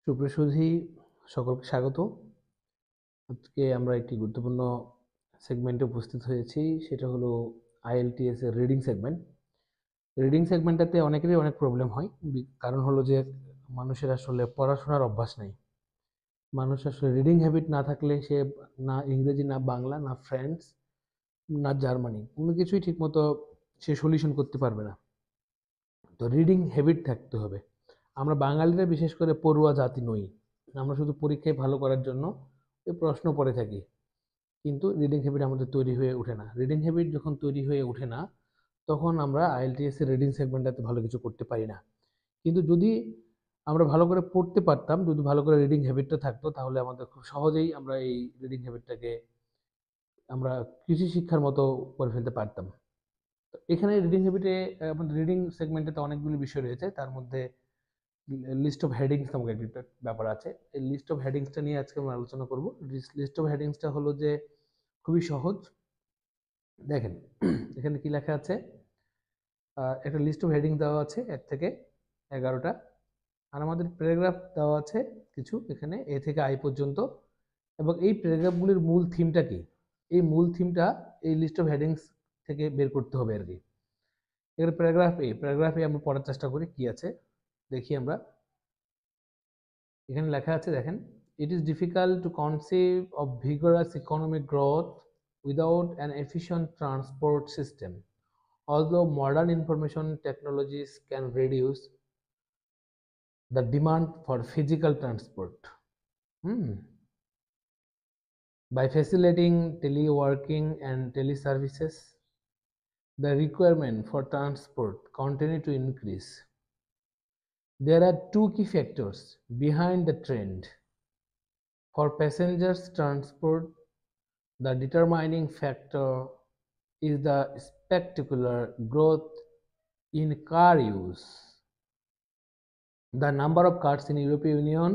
সুপ্রসুধী সকলকে স্বাগত। আজকে আমরা একটি গুরুত্বপূর্ণ সেগমেন্টে উপস্থিত হয়েছি, সেটা হলো আইএলটিএস এর রিডিং সেগমেন্ট। রিডিং সেগমেন্টটাতে অনেকেরই অনেক প্রবলেম হয়, কারণ হলো যে মানুষের আসলে পড়াশোনার অভ্যাস নেই। মানুষ আসলে রিডিং হ্যাবিট না থাকলে সে না ইংরেজি, না বাংলা, না ফ্রেঞ্চ, না জার্মানি, কোনো কিছুই ঠিকমতো সে সলিউশন করতে পারবে না। তো রিডিং হ্যাবিট থাকতে হবে। আমরা বাঙালিরা বিশেষ করে পড়ুয়া জাতি নই। আমরা শুধু পরীক্ষায় ভালো করার জন্য এই প্রশ্ন পড়ে থাকি, কিন্তু রিডিং হ্যাবিট আমাদের তৈরি হয়ে ওঠে না। রিডিং হ্যাবিট যখন তৈরি হয়ে ওঠে না, তখন আমরা আইএলটিএস এর রিডিং সেগমেন্টটাতে ভালো কিছু করতে পারি না। কিন্তু যদি আমরা ভালো করে পড়তে পারতাম, যদি ভালো করে রিডিং হ্যাবিটটা থাকতো, তাহলে আমাদের খুব সহজেই আমরা এই রিডিং হ্যাবিটটাকে আমরা কৃষি শিক্ষার মতো করে ফেলতে পারতাম। তো এখানে রিডিং হ্যাবিটে আমাদের রিডিং সেগমেন্টে অনেকগুলো বিষয় রয়েছে। তার মধ্যে লিস্ট অফ হেডিংস নামক একটা ব্যাপার আছে। এই লিস্ট অফ হেডিংসটা নিয়ে আজকে আমরা আলোচনা করব। লিস্ট অফ হেডিংসটা হলো যে খুবই সহজ। দেখেন এখানে কি লেখা আছে, একটা লিস্ট অফ হেডিং দেওয়া আছে 1 থেকে 11টা, আর আমাদের প্যারাগ্রাফ দেওয়া আছে কিছু, এখানে এ থেকে আই পর্যন্ত। এবং এই প্যারাগ্রাফগুলির মূল থিমটা কি, এই মূল থিমটা এই লিস্ট অফ হেডিংস থেকে বের করতে হবে আর কি। এখানে প্যারাগ্রাফ এ আমরা পড়ার চেষ্টা করি কি আছে, দেখি আমরা। এখানে লেখা আছে, দেখেন, it is difficult to conceive of vigorous economic growth without an efficient transport system, although modern information technologies can reduce the demand for physical transport. By facilitating teleworking and teleservices, the requirement for transport continue to increase. There are two key factors behind the trend. For passengers transport, the determining factor is the spectacular growth in car use. The number of cars in European Union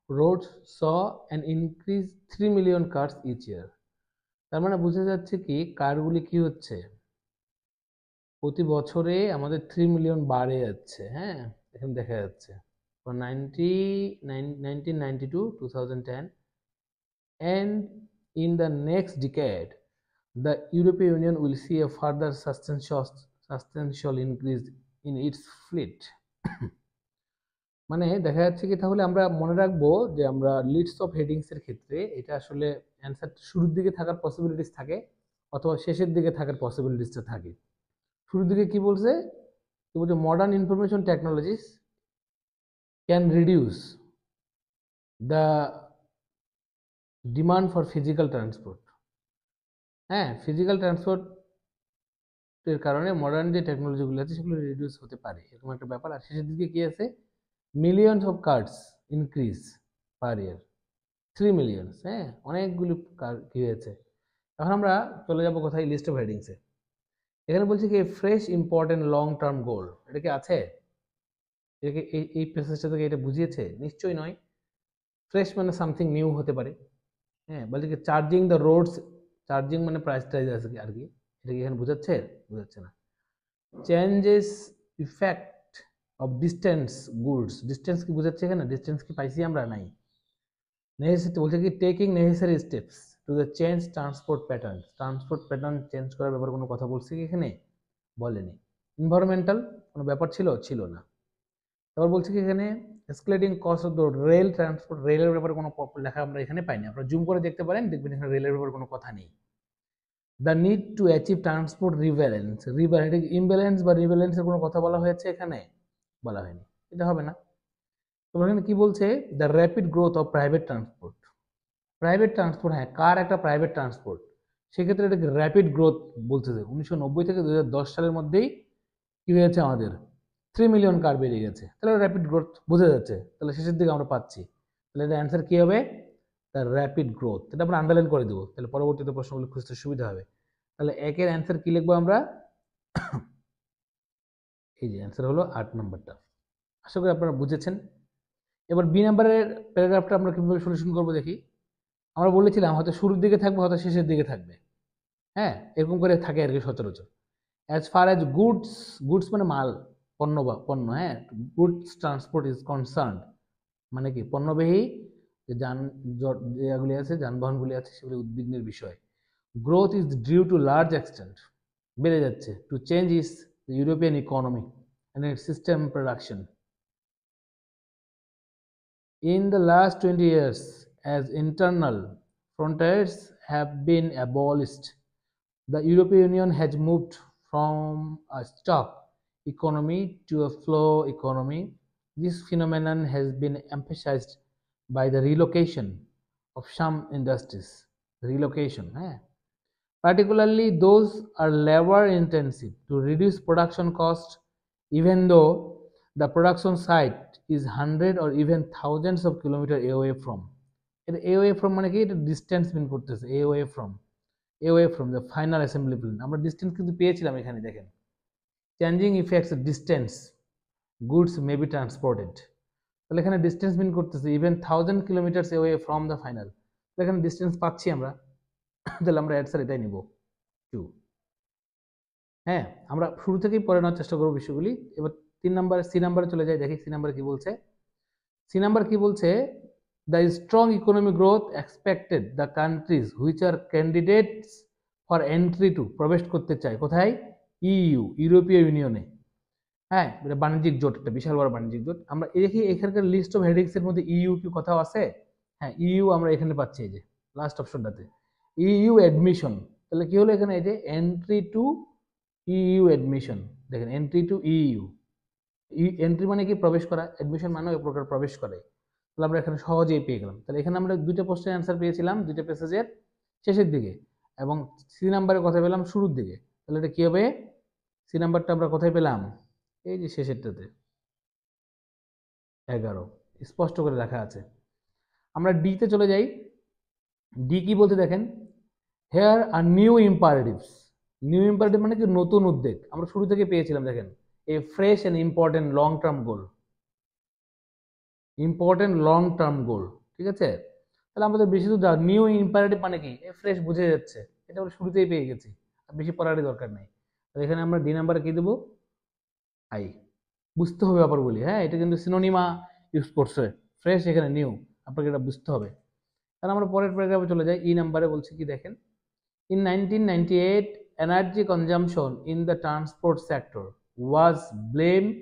roads saw an increase 3 million cars each year. তার মানে বোঝা যাচ্ছে কি, কারগুলি কি হচ্ছে, প্রতি বছরে আমাদের 3 মিলিয়ন বাড়ে যাচ্ছে। হ্যাঁ, এখানে দেখা যাচ্ছে 1992 2010, and in the next decade the European Union will see a further substantial increase in its fleet. মানে দেখা যাচ্ছে কি, তাহলে আমরা মনে রাখবো যে আমরা লিস্ট অফ হেডিংস এর ক্ষেত্রে এটা আসলে অ্যান্সার শুরুর দিকে থাকার পসিবিলিটিস থাকে অথবা শেষের দিকে থাকার পসিবিলিটিসটা থাকে। শুরুর দিকে কি বলছে, modern information technologies can reduce the demand for physical transport. হ্যাঁ, ফিজিক্যাল ট্রান্সপোর্ট এর কারণে মডার্ন যে টেকনোলজিগুলো আছে সেগুলো রিডিউস হতে পারে, এরকম একটা ব্যাপার। আর শেষের দিকে কি আছে, millions of cars increase per year, 3 millions. হ্যাঁ, অনেকগুলো কার কি হয়েছে। এখন আমরা চলে যাব কোথায়, লিস্ট অফ হেডিংসে। এখানে বলছি কি, ফ্রেশ ইম্পর্টেন্ট লং টার্ম গোল, এটা কি আছে? এটাকে এই প্যাসেজটা থেকে এটা বুঝিয়েছে? নিশ্চয়ই নয়। ফ্রেশ মানে সামথিং নিউ হতে পারে। হ্যাঁ, বলছে কি চার্জিং দ্য রোডস, চার্জিং মানে প্রাইস টাইজ আছে আর কি, এটা কি এখানে বোঝাচ্ছে? বোঝাচ্ছে না। Changes effect of distance goods, distance কি বোঝাচ্ছে এখানে? ডিস্টেন্স কি পাইছি আমরা? নাই। নেসেসিটি বলছে কি taking necessary steps to the change transport pattern, transport pattern change করার ব্যাপারে কোনো কথা বলছে কি এখানে? বলেনি। এনভায়রনমেন্টাল কোনো ব্যাপার ছিল না। তারপর বলছে কি এখানে escalating cost of the rail transport, রেলের ব্যাপারে কোনো লেখা আমরা এখানে পাইনি। আপনারা জুম করে দেখতে পারেন, দেখবেন এখানে রেলের ব্যাপারে কোনো কথা নেই। The need to achieve transport rebalance, imbalance বা রিব্যালেন্সের কোনো কথা বলা হয়েছে এখানে? বলা হয়নি, এটা হবে না। তোমার এখানে কি বলছে, the rapid growth of private transport, private transport, হ্যাঁ, কার একটা প্রাইভেট ট্রান্সপোর্ট, সেক্ষেত্রে এটাকে র্যাপিড গ্রোথ বলতেছে। 1990 থেকে 2010 সালের মধ্যেই কি হয়েছে, আমাদের 3 মিলিয়ন কার বেরিয়ে গেছে। তাহলে র্যাপিড গ্রোথ বোঝা যাচ্ছে, তাহলে শেষের দিকে আমরা পাচ্ছি। তাহলে এটা অ্যান্সার কি হবে, দ্য র্যাপিড গ্রোথ। এটা আমরা আন্ডারলাইন করে দেবো, তাহলে পরবর্তীতে প্রশ্নগুলো খুঁজতে সুবিধা হবে। তাহলে একের অ্যান্সার কি লিখবো আমরা, এই যে অ্যান্সার হলো 8 নম্বরটা। আশা করি আপনারা বুঝেছেন। এবার বি নাম্বারের প্যারাগ্রাফটা আমরা কিভাবে সলিউশন করবো দেখি। আমরা বলেছিলাম হয়তো শুরুর দিকে থাকবে, হয়তো শেষের দিকে থাকবে। হ্যাঁ, এরকম করে থাকে আর কি সচরাচর। As far as goods, goods মানে মাল, পণ্য বা পণ্য, হ্যাঁ, গুডস ট্রান্সপোর্ট ইজ কনসার্ন, মানে কি পণ্যবাহী যে যেগুলি আছে যানবাহনগুলি আছে সেগুলি উদ্বিগ্নের বিষয়। Growth is due to large extent, বেড়ে যাচ্ছে, to change is European economy and its system production. In the last 20 years, as internal frontiers have been abolished, the European Union has moved from a stock economy to a flow economy. This phenomenon has been emphasized by the relocation of some industries. Relocation, particularly those are labor intensive, to reduce production cost, even though the production site is hundred or even thousands of kilometers away from. away from মানে কি, এটা distance মিন করতেছে, away from the final assembly plant। আমরা distance কিন্তু পেয়েছিলাম এখানে, দেখেন changing effects distance, goods may be transported, তাহলে এখানে ডিস্টেন্স মিন করতেছে even 1000 kilometres away from the final, তাহলে এখানে ডিস্টেন্স পাচ্ছি আমরা, তাহলে আমরা অ্যান্সার এটাই নিব 2। হ্যাঁ, আমরা শুরু থেকেই পড়ে নেওয়ার চেষ্টা করবো বিষয়গুলি। এবার 3 নাম্বার সি নাম্বারে চলে যাই, দেখি সি নাম্বার কি বলছে। সি নাম্বার কি বলছে, the strong economic growth expected the countries which are candidates for entry two, প্রবেশ করতে চায় কোথায়, ইইউ, ইউরোপীয় ইউনিয়নে। হ্যাঁ, এটা বাণিজ্যিক জোট, একটা বিশাল বড় বাণিজ্যিক জোট। আমরা দেখি এখানকার লিস্ট অফ হেডিংস এর মধ্যে ইইউ কি কোথাও আছে? হ্যাঁ, ইইউ আমরা এখানে পাচ্ছি, এই যে লাস্ট অপশনটাতে ইইউ অ্যাডমিশন। তাহলে কি হলো এখানে, এই যে এন্ট্রি টু ইইউ অ্যাডমিশন, দেখেন এন্ট্রি টু ইইউ, এন্ট্রি মানে কি প্রবেশ করা, অ্যাডমিশন মানে এক প্রকার প্রবেশ করে। তাহলে আমরা এখানে সহজেই পেয়ে গেলাম। তাহলে এখানে আমরা দুইটা প্রশ্নের অ্যান্সার পেয়েছিলাম দুইটা প্যাসেজের শেষের দিকে, এবং সি নাম্বারের কথা পেলাম শুরুর দিকে। তাহলে এটা কি হবে, সি নাম্বারটা আমরা কোথায় পেলাম, এই যে শেষেরটাতে 11 স্পষ্ট করে লেখা আছে। আমরা ডি তে চলে যাই। ডি কি বলতে দেখেন, here are new imperatives. New imperative মানে কি নতুন উদ্যোগ, আমরা শুরু থেকে পেয়েছিলাম, দেখেন a fresh and important long term goal, important long term goal, ঠিক আছে। তাহলে আমাদের বেশি দূর যাওয়া, নিউ ইম্পারেটিভ মানে কি, এ ফ্রেশ বুঝে যাচ্ছে, এটা আমরা শুরুতেই পেয়ে গেছি, আর বেশি পড়ারই দরকার নেই। তাহলে এখানে আমরা ডি নাম্বারে কি দেবো, আই। বুঝতে হবে ব্যাপারগুলি, হ্যাঁ, এটা কিন্তু সিনোনিমা ইউজ করছে, ফ্রেশ এখানে নিউ, আপনাকে এটা বুঝতে হবে। তাহলে আমরা পরের প্যারাগ্রাফে চলে যাই। ই নাম্বারে বলছে কি দেখেন, in 1998 energy consumption in the transport sector was blamed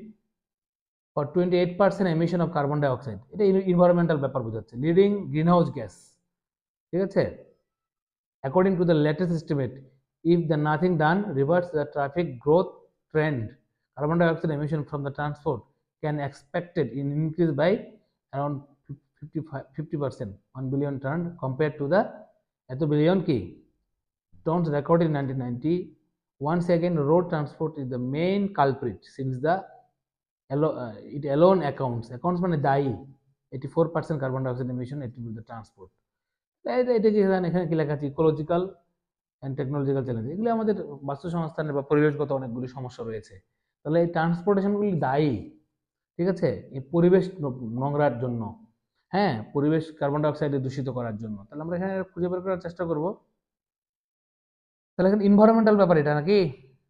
for 28% emission of carbon dioxide, এটা environmental ব্যাপার বোঝাচ্ছে, leading greenhouse gas, ঠিক আছে। according to the latest estimate, if the nothing done reverse the traffic growth trend, carbon dioxide emission from the transport can expected in increase by around 50%, 1 billion ton compared to the এত billion কি tons recorded in 1990. Once again, road transport is the main culprit since it alone accounts মানে দায়ী 84% carbon dioxide emission attributed to the transport. এটা কি এখানে কি লেখা আছে, ইকোলজিক্যাল অ্যান্ড টেকনোলজিক্যাল চ্যালেঞ্জ, এগুলো আমাদের বাস্তুসংস্থানের বা পরিবেশগত অনেকগুলি সমস্যা রয়েছে। তাহলে এই ট্রান্সপোর্টেশনগুলি দায়ী, ঠিক আছে, এই পরিবেশ নোংরার জন্য, হ্যাঁ, পরিবেশ কার্বন ডাইঅক্সাইডে দূষিত করার জন্য। তাহলে আমরা এখানে খুঁজে বের করার চেষ্টা করব। তাহলে এখানে ইনভায়রনমেন্টাল ব্যাপার এটা নাকি,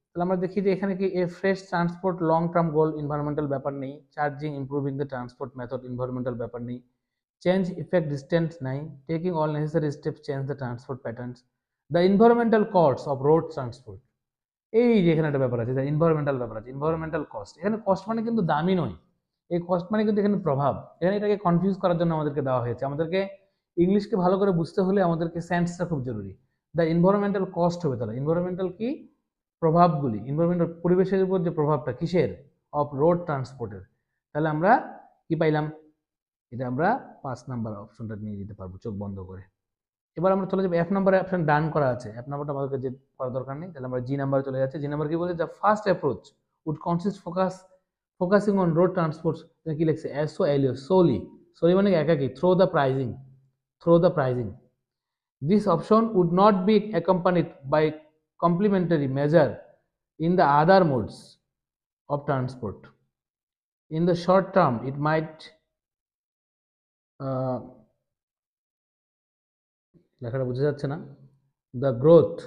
তাহলে আমরা দেখি যে এখানে কি এ ফ্রেশ ট্রান্সপোর্ট লং টার্ম গোল, ইনভায়রনমেন্টাল ব্যাপার নেই। Charging improving the transport method, environmental ব্যাপার নেই। চেঞ্জ ইফেক্ট ডিস্টেন্স নাই। Taking all necessary steps change the transport patterns. The environmental cost of road transport, এই যে এখানে একটা ব্যাপার আছে, দ্য ইনভায়রনমেন্টাল ব্যাপার আছে, ইনভায়রনমেন্টাল কস্ট। এখানে কস্ট মানে কিন্তু দামি নয়, এই কস্ট মানে কিন্তু এখানে প্রভাব। এখানে এটাকে কনফিউজ করার জন্য আমাদেরকে দেওয়া হয়েছে। আমাদেরকে ইংলিশকে ভালো করে বুঝতে হলে আমাদেরকে সেন্সটা খুব জরুরি। দ্য ইনভায়রনমেন্টাল কস্ট হবে, তাহলে ইনভায়রনমেন্টাল কি, প্রভাবগুলি, ইনভায়রনমেন্টাল পরিবেশের উপর যে প্রভাবটা, কিসের, অফ রোড ট্রান্সপোর্টের। তাহলে আমরা কি পাইলাম, এটা আমরা 5 নাম্বার অপশনটা নিয়ে যেতে পারবো চোখ বন্ধ করে। এবার আমরা চলে যাবো এফ নাম্বারে, অপশন ডান করা আছে, এফ নাম্বারটা আমাদেরকে যে করার দরকার নেই। তাহলে আমরা জি নাম্বারে চলে যাচ্ছি। জি নাম্বার কি বলছে, the first approach would consist focusing on road transport, কি লিখছে, এসও এলিও, সোলি, সোলি মানে একাকি, through the pricing. This option would not be accompanied by complementary measure in the other modes of transport. In the short term, it might লেখাটা বোঝা যাচ্ছে না, the growth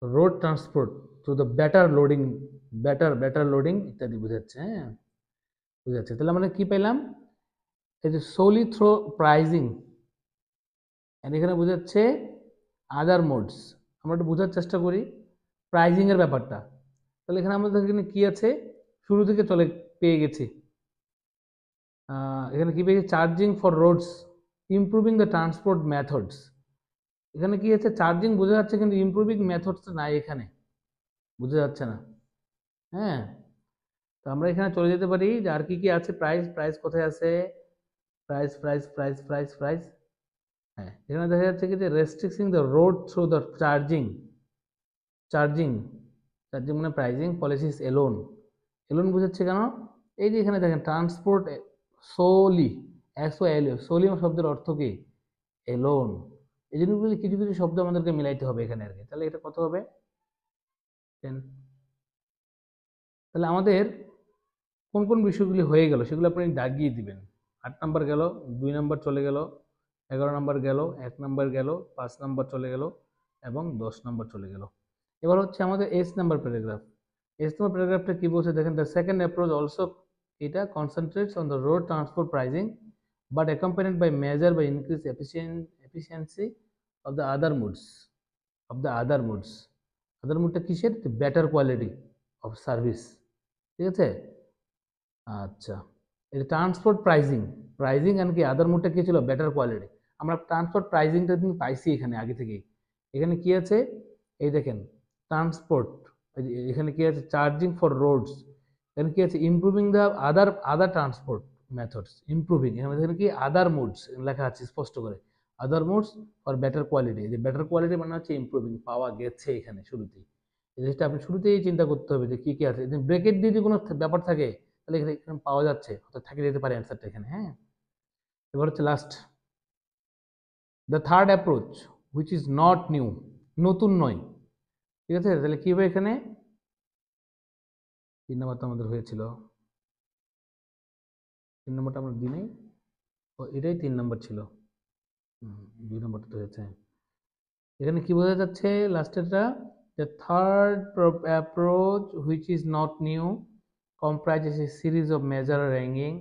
road transport to the better loading ইত্যাদি বোঝাচ্ছে, হ্যাঁ বোঝাচ্ছে। তাহলে আমরা কি পেলাম, এই যে সোলি থ্রো প্রাইজিং, এখানে বোঝাচ্ছে আদার মোডস। আমরা একটু বোঝার চেষ্টা করি প্রাইজিং এর ব্যাপারটা। তাহলে এখানে আমাদের এখানে কি আছে, শুরু থেকে পেয়ে গেছি। এখানে কি পেয়েছি, charging for roads, improving the transport methods. এখানে কি আছে, চার্জিং বোঝা যাচ্ছে কিন্তু ইমপ্রুভিং মেথডস নাই, এখানে বোঝা যাচ্ছে না। হ্যাঁ, তো আমরা এখানে চলে যেতে পারি যে আর কি কি আছে। প্রাইস কোথায় আছে, প্রাইস। হ্যাঁ, এখানে দেখা যাচ্ছে কি যে রেস্ট্রিক্টিং the road through the charging মানে প্রাইজিং পলিসিস এলোন বোঝাচ্ছে কেন, এই যে এখানে দেখেন ট্রান্সপোর্ট সোলি, সোলি শব্দের অর্থ কি, এলোন। এই জিনিসগুলি কিছু কিছু শব্দ আমাদেরকে মিলাইতে হবে এখানে আর কি। তাহলে এটা কত হবে 10। তাহলে আমাদের কোন কোন বিষয়গুলি হয়ে গেল সেগুলো আপনি দাগিয়ে দিবেন। 8 নাম্বার গেল, 2 নাম্বার চলে গেল, 11 নাম্বার গেল, 1 নাম্বার গেল, 5 নাম্বার চলে গেল এবং 10 নাম্বার চলে গেল। এবার হচ্ছে আমাদের S number paragraph. S number প্যারাগ্রাফটা কি বলছে দেখেন, দ্য সেকেন্ড অ্যাপ্রোচ অলসো এটা concentrates on the road transport pricing but accompanied by measure by increase efficiency of the other modes. Other মুডটা কিসের, বেটার কোয়ালিটি অফ সার্ভিস। ঠিক আছে, আচ্ছা। এটা ট্রান্সপোর্ট প্রাইজিং এন্ড কি আদার মুডটা কি ছিল, বেটার কোয়ালিটি। আমরা ট্রান্সপোর্ট প্রাইজিংটা কিন্তু পাইছি এখানে আগে থেকেই। এখানে কি আছে, এই দেখেন ট্রান্সপোর্ট, এখানে কি আছে চার্জিং ফর রোডস, এখানে কি আছে improving the other transport methods, improving এখানে কি আদার মুডস লেখা আছে স্পষ্ট করে, আদার মুডস ফর বেটার কোয়ালিটি। যে বেটার কোয়ালিটি মানে হচ্ছে ইমপ্রুভিং, পাওয়া গেছে এখানে শুরুতেই। এই জিনিসটা আপনি শুরুতেই চিন্তা করতে হবে যে কি কি আছে। ব্রেকেট দিয়ে যদি কোনো ব্যাপার থাকে তাহলে এখানে পাওয়া যাচ্ছে, অর্থাৎ থাকে যেতে পারে অ্যান্সারটা এখানে। হ্যাঁ, এবার হচ্ছে last, the third approach which is not new, নতুন নয়। ঠিক আছে, তাহলে কি হবে এখানে, 3 নম্বরটা আমাদের হয়েছিল, 3 নম্বরটা আমরা দিই নাই, ও এটাই 3 নম্বর ছিল, 2 নম্বরটা তো হয়েছে। এখানে কি বোঝা যাচ্ছে লাস্টেরটা, the third approach which is not new comprises a series of measures ranging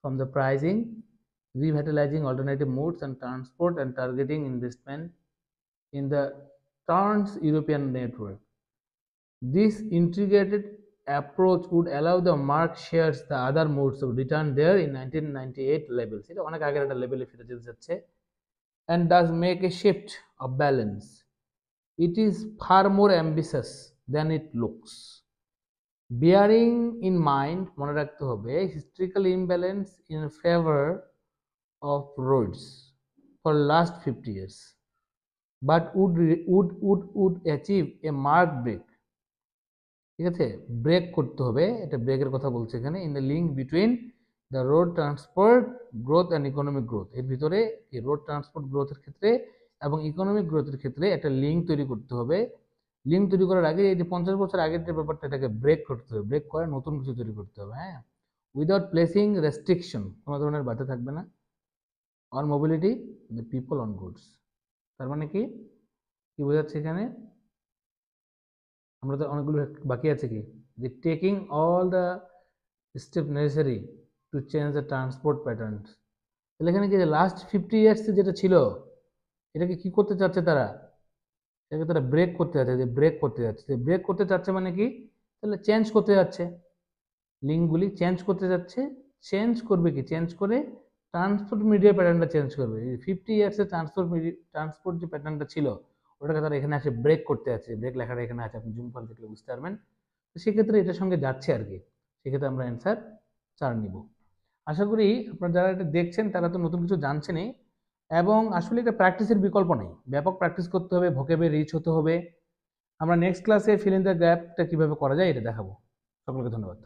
from the pricing, revitalizing alternative modes and transport, and targeting investment in the trans-European network. This integrated approach would allow the market shares the other modes to return there in 1998 levels. এটা অনেক আগের একটা লেভেলে ফিরে যেতে যাচ্ছে, and does make a shift of balance. It is far more ambitious than it looks. Bearing in mind, মনে রাখতে হবে, historical imbalance in favor of roads for last 50 years, but would achieve a marked break. ঠিক আছে, break করতে হবে, এটা ব্রেকের কথা বলছে এখানে, in the link between the road transport growth and economic growth. এর ভিতরে এই রোড ট্রান্সপোর্ট গ্রোথের ক্ষেত্রে এবং ইকোনমিক গ্রোথের ক্ষেত্রে একটা লিঙ্ক তৈরি করতে হবে। লিঙ্ক তৈরি করার আগে এই যে 50 বছর আগের যে ব্যাপারটা, এটাকে ব্রেক করতে হবে, ব্রেক করে নতুন কিছু তৈরি করতে হবে। হ্যাঁ, উইদাউট প্লেসিং রেস্ট্রিকশন, কোনো ধরনের বাধা থাকবে না, on mobility the people on goods. তার মানে কি বোঝাচ্ছে এখানে, আমরা তো অনেকগুলো বাকি আছে কি, যে taking all the step necessary to change the transport patterns. তাহলে এখানে কি যে লাস্ট 50 ইয়ার্সে যেটা ছিল এটাকে কি করতে চাচ্ছে তারা, এটাকে তারা ব্রেক করতে যাচ্ছে, যে ব্রেক করতে যাচ্ছে, যে ব্রেক করতে চাচ্ছে মানে কি, তাহলে চেঞ্জ করতে যাচ্ছে, লিঙ্কগুলি চেঞ্জ করতে যাচ্ছে। চেঞ্জ করবে কি, চেঞ্জ করে ট্রান্সপোর্ট মিডিয়া প্যাটার্নটা চেঞ্জ করবে। 50 ইয়ার্সে ট্রান্সপোর্ট যে প্যাটার্নটা ছিল ওটাকে তারা এখানে আসে ব্রেক করতে আছে। ব্রেক লেখাটা এখানে আছে, আপনি জুম করে দেখলে বুঝতে পারবেন। তো সেক্ষেত্রে এটার সঙ্গে যাচ্ছে আর কি, সেক্ষেত্রে আমরা অ্যান্সার 4 নিব। আশা করি আপনারা যারা এটা দেখছেন তারা তো নতুন কিছু জানছেনই, এবং আসলে এটা প্র্যাকটিসের বিকল্প নেই, ব্যাপক প্র্যাকটিস করতে হবে, ভোকেবে রিচ হতে হবে। আমরা নেক্সট ক্লাসে ফিল ইন দ্য গ্যাপটা কীভাবে করা যায় এটা দেখাবো। সকলকে ধন্যবাদ।